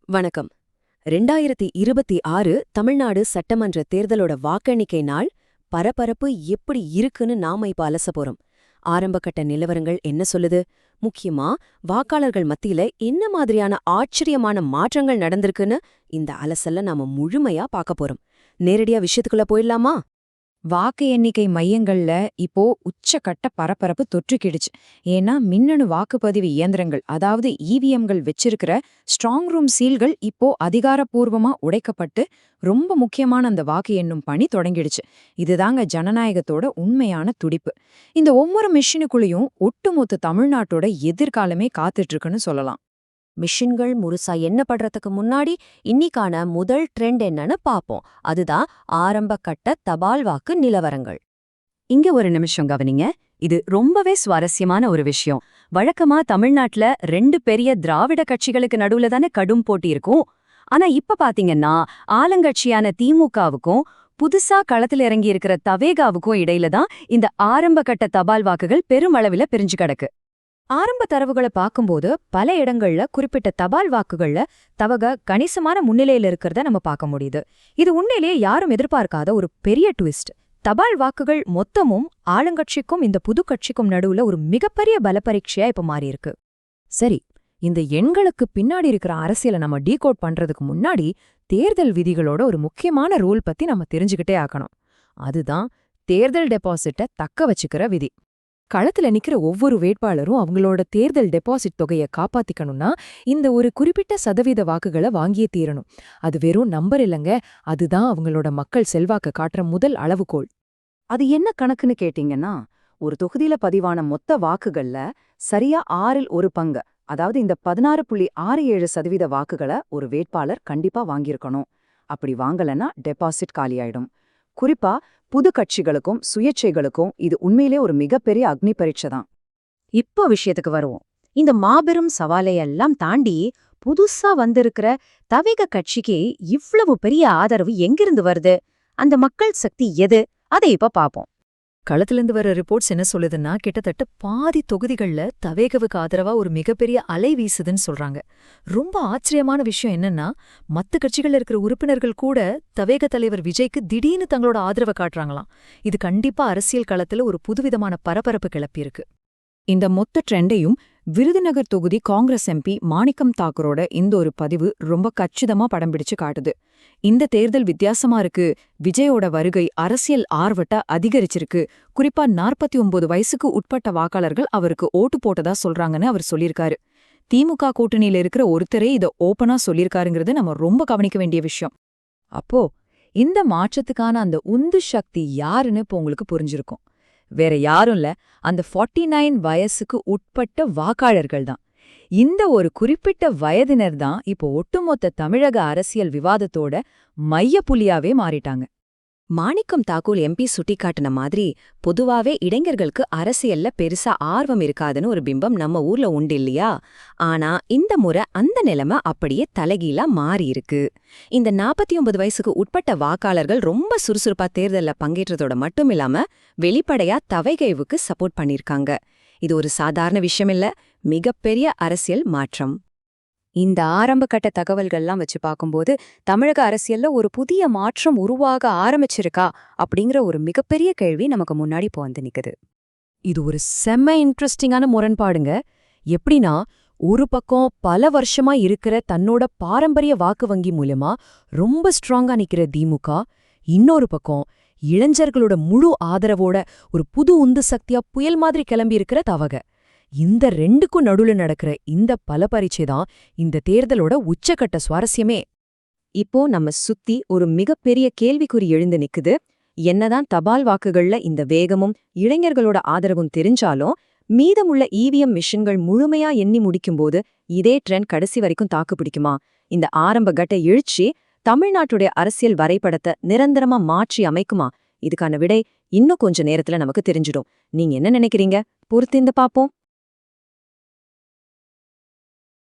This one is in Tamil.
வணக்கம். 2026 தமிழ்நாடு சட்டமன்ற தேர்தலோட வாக்கெண்ணிக்கை நாள் பரபரப்பு எப்படி இருக்குன்னு நாம இப்ப அலச போறோம். ஆரம்பகட்ட நிலவரங்கள் என்ன சொல்லுது? முக்கியமா வாக்காளர்கள் மத்தியில என்ன மாதிரியான ஆச்சரியமான மாற்றங்கள் நடந்திருக்குன்னு இந்த அலசல்ல நாம முழுமையா பார்க்க போறோம். நேரடியா விஷயத்துக்குள்ள போயிடலாமா? வாக்கு எண்ணிக்கை மையங்கள்ல இப்போ உச்சக்கட்ட பரபரப்பு தொற்றுக்கிடுச்சு. ஏன்னா மின்னணு வாக்குப்பதிவு இயந்திரங்கள், அதாவது இவிஎம்கள் வச்சிருக்கிற ஸ்ட்ராங் ரூம் சீல்கள் இப்போ அதிகாரப்பூர்வமா உடைக்கப்பட்டு ரொம்ப முக்கியமான அந்த வாக்கு எண்ணும் பணி தொடங்கிடுச்சு. இதுதாங்க ஜனநாயகத்தோட உண்மையான துடிப்பு. இந்த ஒவ்வொரு மிஷினுக்குள்ளேயும் ஒட்டுமொத்த தமிழ்நாட்டோட எதிர்காலமே காத்துட்டு இருக்குன்னு சொல்லலாம். மிஷின்கள் முழுசா எண்ணப்படுறதுக்கு முன்னாடி இன்னிக்கான முதல் ட்ரெண்ட் என்னன்னு பாப்போம். அதுதான் ஆரம்பகட்ட தபால் வாக்கு நிலவரங்கள். இங்க ஒரு நிமிஷம் கவனிங்க. இது ரொம்பவே சுவாரஸ்யமான ஒரு விஷயம். வழக்கமா தமிழ்நாட்டுல ரெண்டு பெரிய திராவிட கட்சிகளுக்கு நடுவுல தானே கடும் போட்டி இருக்கும். ஆனா இப்ப பாத்தீங்கன்னா ஆளுங்கட்சியான திமுகவுக்கும் புதுசா களத்துல இறங்கி இருக்கிற தவேகாவுக்கும் இடையில தான் இந்த ஆரம்பகட்ட தபால் வாக்குகள் பெருமளவில பிரிஞ்சு கிடக்கு. ஆரம்ப தரவுகளை பார்க்கும்போது பல இடங்கள்ல குறிப்பிட்ட தபால் வாக்குகள்ல தவக கணிசமான முன்னிலையில இருக்கிறத நம்ம பார்க்க முடியுது. இது உண்மையிலேயே யாரும் எதிர்பார்க்காத ஒரு பெரிய ட்விஸ்ட். தபால் வாக்குகள் மொத்தமும் ஆளுங்கட்சிக்கும் இந்த புது கட்சிக்கும் நடுவுல ஒரு மிகப்பெரிய பலப்பரீட்சையா இப்ப மாறியிருக்கு. சரி, இந்த எண்களுக்கு பின்னாடி இருக்கிற அரசியலை நம்ம டீகோட் பண்றதுக்கு முன்னாடி தேர்தல் விதிகளோட ஒரு முக்கியமான ரூல் பத்தி நம்ம தெரிஞ்சுக்கிட்டே ஆக்கணும். அதுதான் தேர்தல் டெபாசிட்டை தக்க வச்சுக்கிற விதி. களத்துல நிக்கிற ஒவ்வொரு வேட்பாளரும் அவங்களோட தேர்தல் டெபாசிட் தொகையை காப்பாத்திக்கணும்னா இந்த ஒரு குறிப்பிட்ட சதவீத வாக்குகளை வாங்கியே தீரணும். அது வெறும் நம்பர் இல்லைங்க, அதுதான் அவங்களோட மக்கள் செல்வாக்க காட்டுற முதல் அளவுகோல். அது என்ன கணக்குன்னு கேட்டீங்கன்னா, ஒரு தொகுதியில பதிவான மொத்த வாக்குகள்ல சரியா 1/6, அதாவது இந்த 16.67% வாக்குகளை ஒரு வேட்பாளர் கண்டிப்பா வாங்கியிருக்கணும். அப்படி வாங்கலன்னா டெபாசிட் காலியாயிடும். குறிப்பா புது கட்சிகளுக்கும் சுயேட்சைகளுக்கும் இது உண்மையிலே ஒரு மிகப்பெரிய அக்னி பரீட்சை தான். இப்போ விஷயத்துக்கு வருவோம். இந்த மாபெரும் சவாலையெல்லாம் தாண்டி புதுசா வந்திருக்கிற தவேக கட்சிக்கு இவ்வளவு பெரிய ஆதரவு எங்கிருந்து வருது? அந்த மக்கள் சக்தி எது? அதை இப்ப பாப்போம். களத்திலிருந்து வர ரிப்போர்ட்ஸ் என்ன சொல்லுதுன்னா, கிட்டத்தட்ட பாதி தொகுதிகள்ல தவேகவுக்கு ஆதரவா ஒரு மிகப்பெரிய அலை வீசுதுன்னு சொல்றாங்க. ரொம்ப ஆச்சரியமான விஷயம் என்னன்னா, மத்த கட்சிகள்ல இருக்கிற உறுப்பினர்கள் கூட தவேக தலைவர் விஜய்க்கு திடீர்னு தங்களோட ஆதரவை காட்டுறாங்களாம். இது கண்டிப்பா அரசியல் களத்துல ஒரு புதுவிதமான பரபரப்பு கிளப்பியிருக்கு. இந்த மொத்த ட்ரெண்டையும் விருதுநகர் தொகுதி காங்கிரஸ் எம்பி மாணிக்கம் தாக்கூரோட இந்த ஒரு பதிவு ரொம்ப கச்சிதமா படம் பிடிச்சு காட்டுது. இந்த தேர்தல் வித்தியாசமா இருக்கு, விஜயோட வருகை அரசியல் ஆர்வத்தை அதிகரிச்சிருக்கு, குறிப்பா 49 வயசுக்கு உட்பட்ட வாக்காளர்கள் அவருக்கு ஓட்டு போட்டதா சொல்றாங்கன்னு அவர் சொல்லியிருக்காரு. திமுக கூட்டணியில இருக்கிற ஒருத்தரே இதை ஓப்பனா சொல்லியிருக்காருங்கிறது நம்ம ரொம்ப கவனிக்க வேண்டிய விஷயம். அப்போ இந்த மாற்றத்துக்கான அந்த உந்து சக்தி யாருன்னு இப்போ உங்களுக்கு புரிஞ்சிருக்கும். வேற யாரும் இல்ல, அந்த 49 வயசுக்கு உட்பட்ட வாக்காளர்கள் தான். இந்த ஒரு குறிப்பிட்ட வயதினர் தான் இப்போ ஒட்டுமொத்த தமிழக அரசியல் விவாதத்தோட மையப்புள்ளியாவே மாறிட்டாங்க. மாணிக்கம் தாக்கூர் எம்பி சுட்டிக்காட்டின மாதிரி பொதுவாவே இளைஞர்களுக்கு அரசியல்ல பெருசா ஆர்வம் இருக்காதுன்னு ஒரு பிம்பம் நம்ம ஊர்ல உண்டு இல்லையா? ஆனா இந்த முறை அந்த நிலைமை அப்படியே தலைகீழா மாறியிருக்கு. இந்த 49 வயசுக்கு உட்பட்ட வாக்காளர்கள் ரொம்ப சுறுசுறுப்பா தேர்தல்ல பங்கேற்றதோட மட்டும் இல்லாம வெளிப்படையா தவைகைவுக்கு சப்போர்ட் பண்ணிருக்காங்க. இது ஒரு சாதாரண விஷயம் இல்ல, மிகப்பெரிய அரசியல் மாற்றம். இந்த ஆரம்பகட்ட தகவல்கள்லாம் வச்சு பார்க்கும்போது தமிழக அரசியல்ல ஒரு புதிய மாற்றம் உருவாக ஆரம்பிச்சிருக்கா அப்படிங்கிற ஒரு மிகப்பெரிய கேள்வி நமக்கு முன்னாடி இப்போ வந்து நிக்குது. இது ஒரு செம்ம இன்ட்ரெஸ்டிங்கான முரண்பாடுங்க. எப்படின்னா, ஒரு பக்கம் பல வருஷமா இருக்கிற தன்னோட பாரம்பரிய வாக்கு வங்கி மூலமா ரொம்ப ஸ்ட்ராங்கா நிக்கிற திமுக, இன்னொரு பக்கம் இளைஞர்களோட முழு ஆதரவோட ஒரு புது உந்து சக்தியா புயல் மாதிரி கிளம்பி இருக்கிற தவக. இந்த ரெண்டுக்கும் நடுவுல நடக்கிற இந்த பல பரீட்சை தான் இந்த தேர்தலோட உச்சக்கட்ட சுவாரஸ்யமே. இப்போ நம்ம சுத்தி ஒரு மிகப்பெரிய கேள்விக்குறி எழுந்து நிக்குது. என்னதான் தபால் வாக்குகள்ல இந்த வேகமும் இளைஞர்களோட ஆதரவும் தெரிஞ்சாலும் மீதமுள்ள இவிஎம் மிஷின்கள் முழுமையா எண்ணி முடிக்கும்போது இதே ட்ரெண்ட் கடைசி வரைக்கும் தாக்கு பிடிக்குமா? இந்த ஆரம்பகட்ட எழுச்சி தமிழ்நாட்டுடைய அரசியல் வரைபடத்தை நிரந்தரமா மாற்றி அமைக்குமா? இதுக்கான விடை இன்னும் கொஞ்ச நேரத்துல நமக்கு தெரிஞ்சிடும். நீங்க என்ன நினைக்கிறீங்க? பொறுத்திருந்து பாப்போம்.